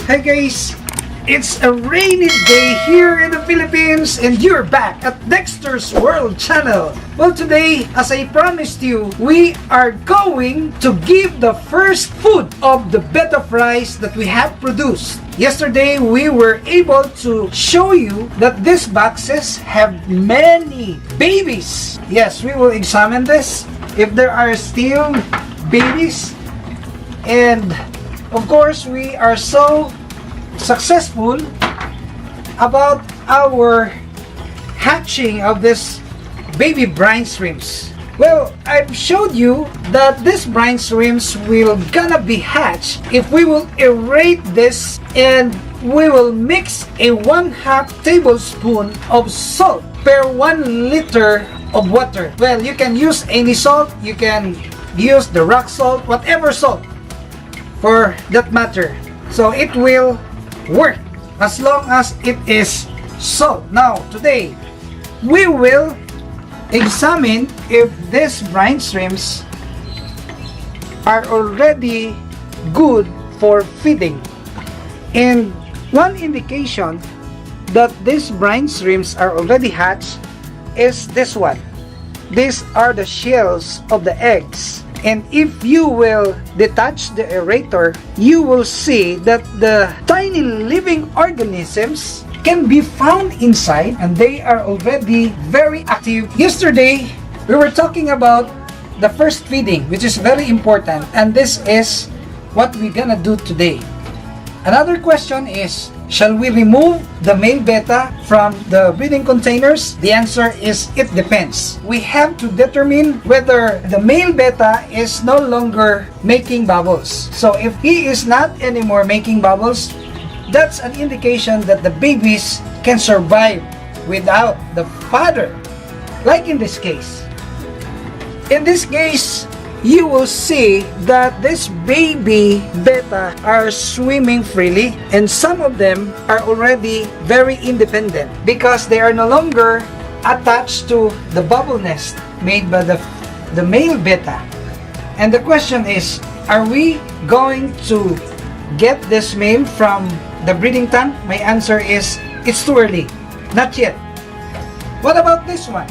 Hey guys, it's a rainy day here in the Philippines and you're back at Dexter's World Channel. Well, today, as I promised you, we are going to give the first food of the Betta fries that we have produced. Yesterday, we were able to show you that these boxes have many babies. Yes, we will examine this if there are still babies. And of course, we are so successful about our hatching of this baby brine shrimps. Well, I've showed you that these brine shrimps will gonna be hatched if we will aerate this and we will mix a 1/2 tablespoon of salt per 1 liter of water. Well, you can use any salt, you can use the rock salt, whatever salt for that matter. So it will work as long as it is salt. Now, today, we will examine if these brine shrimps are already good for feeding. And one indication that these brine shrimps are already hatched is this one. These are the shells of the eggs. And if you will detach the aerator, you will see that the tiny living organisms can be found inside and they are already very active. Yesterday, we were talking about the first feeding, which is very important, and this is what we're gonna do today. Another question is, shall we remove the male betta from the breeding containers? The answer is it depends. We have to determine whether the male betta is no longer making bubbles. So if he is not anymore making bubbles, that's an indication that the babies can survive without the father. Like in this case. In this case, you will see that this baby betta are swimming freely and some of them are already very independent because they are no longer attached to the bubble nest made by the male betta. And the question is, are we going to get this male from the breeding tank? My answer is, it's too early. Not yet. What about this one?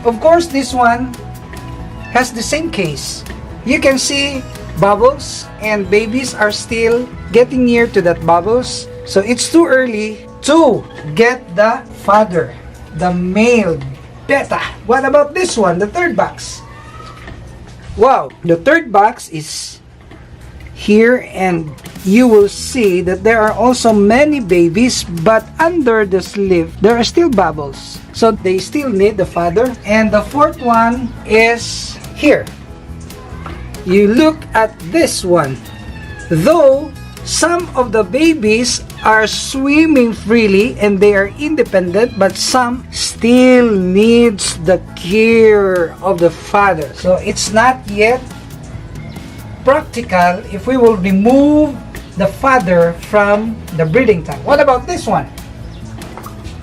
Of course, this one has the same case. You can see bubbles and babies are still getting near to that bubbles. So it's too early to get the father, the male betta. What about this one, the third box? Wow, the third box is here and you will see that there are also many babies, but under the sleeve there are still bubbles. So they still need the father. And the fourth one is here. You look at this one. Though some of the babies are swimming freely and they are independent, but some still needs the care of the father. So it's not yet practical if we will remove the father from the breeding tank. What about this one?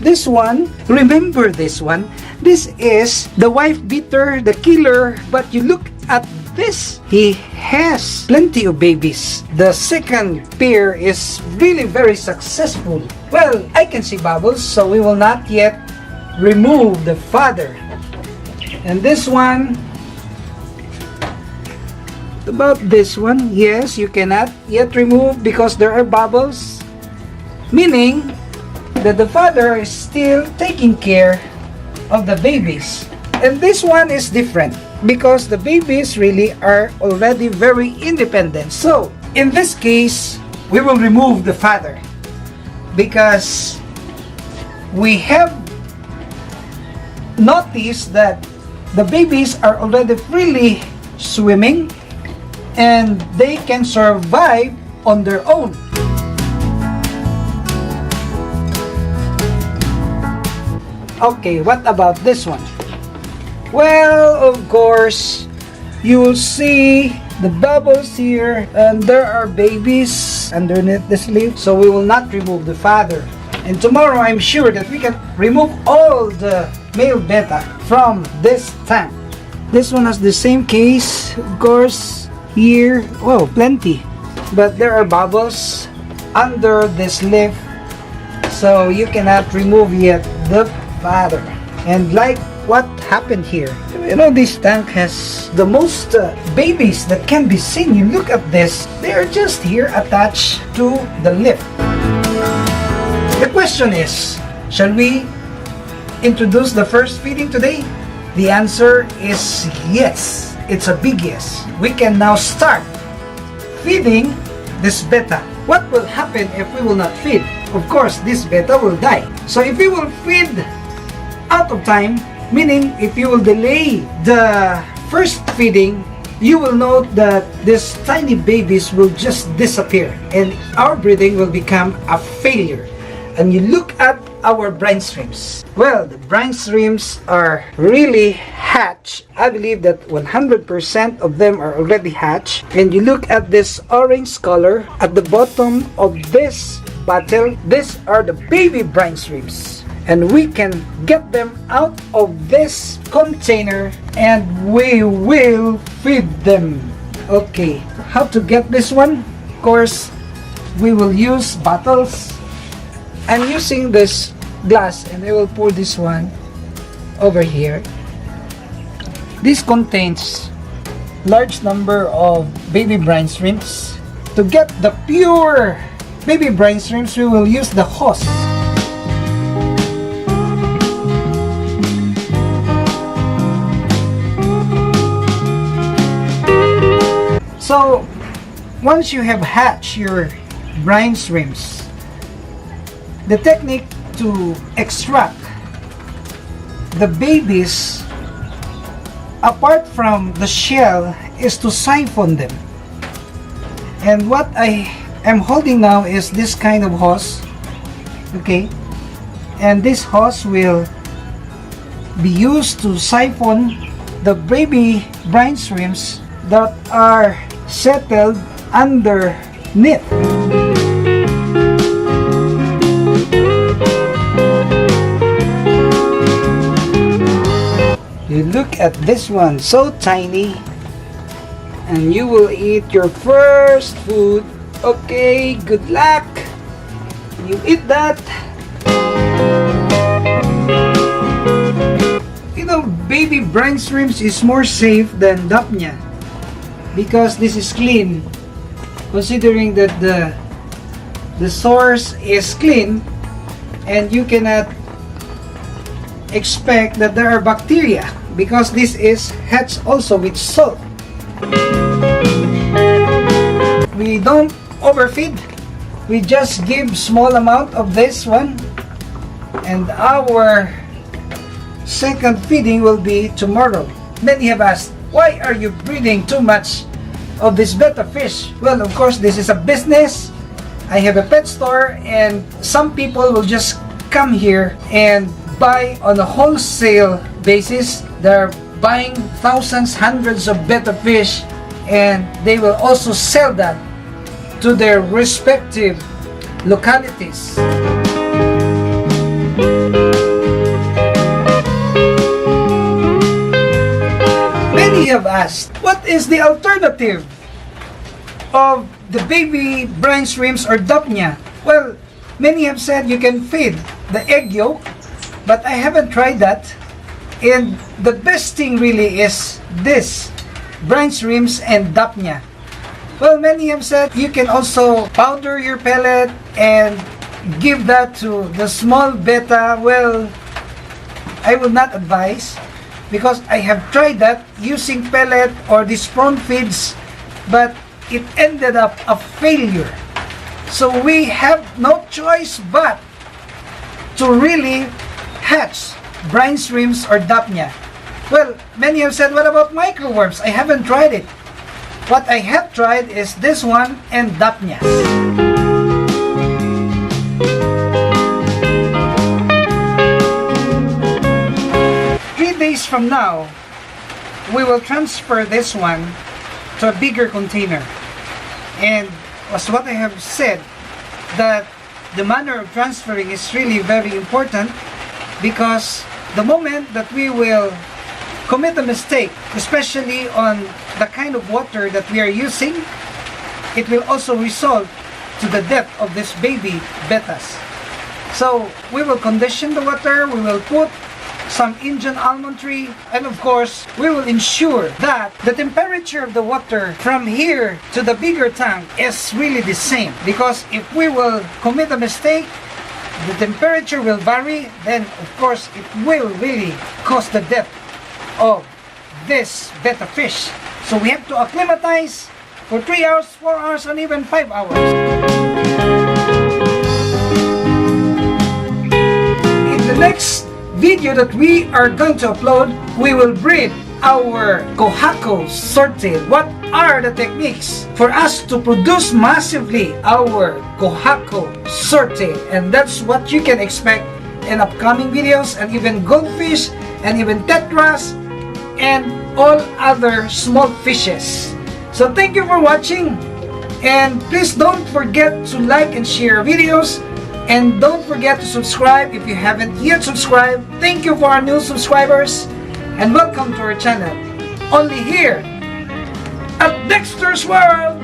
This one, remember this one, this is the wife beater, the killer, but you look at this, he has plenty of babies. The second pair is really very successful. Well, I can see bubbles, so we will not yet remove the father. And this one, about this one, yes, you cannot yet remove because there are bubbles, meaning that the father is still taking care of the babies. And this one is different because the babies really are already very independent. So in this case, we will remove the father because we have noticed that the babies are already freely swimming and they can survive on their own. Okay, what about this one? Well, of course, you will see the bubbles here and there are babies underneath the sleeve, so we will not remove the father. And tomorrow I'm sure that we can remove all the male betta from this tank. This one has the same case, of course. Here, oh, plenty, but there are bubbles under this leaf, so you cannot remove yet the batter. And like what happened here, you know, this tank has the most babies that can be seen. You look at this, they are just here attached to the leaf. The question is, shall we introduce the first feeding today? The answer is yes. It's a big yes. We can now start feeding this Betta. What will happen if we will not feed? Of course, this Betta will die. So if we will feed out of time, meaning if you will delay the first feeding, you will note that these tiny babies will just disappear and our breeding will become a failure. And you look at our brine shrimps. Well, the brine shrimps are really hatched. I believe that 100% of them are already hatched. And you look at this orange color at the bottom of this bottle. These are the baby brine shrimps. And we can get them out of this container and we will feed them. Okay, how to get this one? Of course, we will use bottles. I'm using this glass and I will pour this one over here. This contains large number of baby brine shrimps. To get the pure baby brine shrimps, we will use the hose. So once you have hatched your brine shrimps, the technique to extract the babies apart from the shell is to siphon them. And what I am holding now is this kind of hose. Okay, and this hose will be used to siphon the baby brine shrimps that are settled underneath. You look at this one, so tiny, and you will eat your first food. Okay, good luck. You eat that. You know, baby brine shrimps is more safe than Dapnia because this is clean, considering that the source is clean and you cannot expect that there are bacteria because this is hatched also with salt. We don't overfeed. We just give small amount of this one, and our second feeding will be tomorrow. Many have asked, why are you breeding too much of this Betta fish? Well, of course, this is a business. I have a pet store and some people will just come here and buy on a wholesale basis. They're buying thousands, hundreds of Betta fish, and they will also sell that to their respective localities. Many have asked, what is the alternative of the baby brine shrimps or Dapnia? Well, many have said you can feed the egg yolk, but I haven't tried that. And the best thing really is this brine shrimps and Dapnia. Well, many have said you can also powder your pellet and give that to the small Betta. Well, I will not advise because I have tried that using pellet or these prawn feeds, but it ended up a failure. So we have no choice but to really hatch brine shrimps or Dapnia. Well, many have said, what about microworms? I haven't tried it. What I have tried is this one and Dapnia. 3 days from now, we will transfer this one to a bigger container. And as what I have said, that the manner of transferring is really very important, because the moment that we will commit a mistake, especially on the kind of water that we are using, it will also result to the death of this baby bettas. So we will condition the water, we will put some Indian almond tree, and of course we will ensure that the temperature of the water from here to the bigger tank is really the same, because if we will commit a mistake, the temperature will vary, then of course it will really cause the death of this betta fish. So we have to acclimatize for 3 hours, 4 hours, and even 5 hours. In the next video that we are going to upload, we will breed our Kohako sorte. What are the techniques for us to produce massively our Kohako sorte? And that's what you can expect in upcoming videos, and even goldfish, and even tetras, and all other small fishes. So thank you for watching, and please don't forget to like and share videos. And don't forget to subscribe if you haven't yet subscribed. Thank you for our new subscribers, and welcome to our channel, only here at Dexter's World.